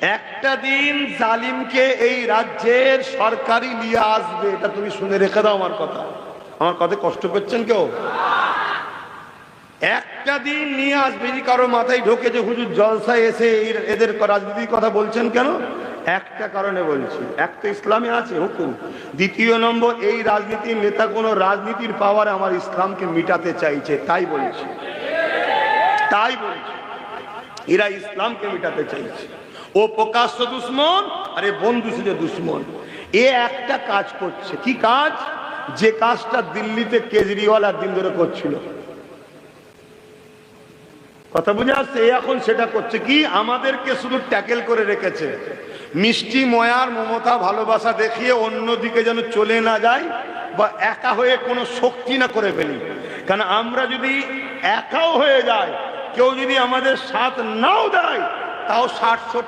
একটা দিন জালিমকে এই রাজ্যের সরকারি নিয়ে আসবে, এটা তুমি শুনে রেখে দাও। আমার কথা কষ্ট করছেন কেউ? একটা দিন নিয়ে আসবে। যদি কারো মাথায় ঢোকে যে হুজুর জলসায় এসে এদের রাজনীতির কথা বলছেন কেন, একটা কারণে বলছি। এক তো ইসলামে আছে হুকুম, দ্বিতীয় নম্বর এই রাজনীতির নেতা কোনো রাজনীতির পাওয়ার আমার ইসলামকে মিটাতে চাইছে, তাই বলছি। এরা ইসলামকে মিটাতে চাইছে। ও প্রকাশ্য দুশ্মন, আরে বন্ধু সেজে দুশ্মন। এ একটা কাজ করছে। কি কাজ? যে কাজটা দিল্লিতে কেজরিওয়াল একদিন ধরে করছিল। কথা বুঝে আসছে? এখন সেটা করছে কি, আমাদেরকে শুধু ট্যাকেল করে রেখেছে। মিষ্টি ময়ার মমতা ভালোবাসা দেখিয়ে অন্যদিকে যেন চলে না যায় বা একা হয়ে কোনো শক্তি না করে ফেলি। কারণ আমরা যদি একাও হয়ে যাই, কেউ যদি আমাদের সাথ নাও দেয়, তাও 60-70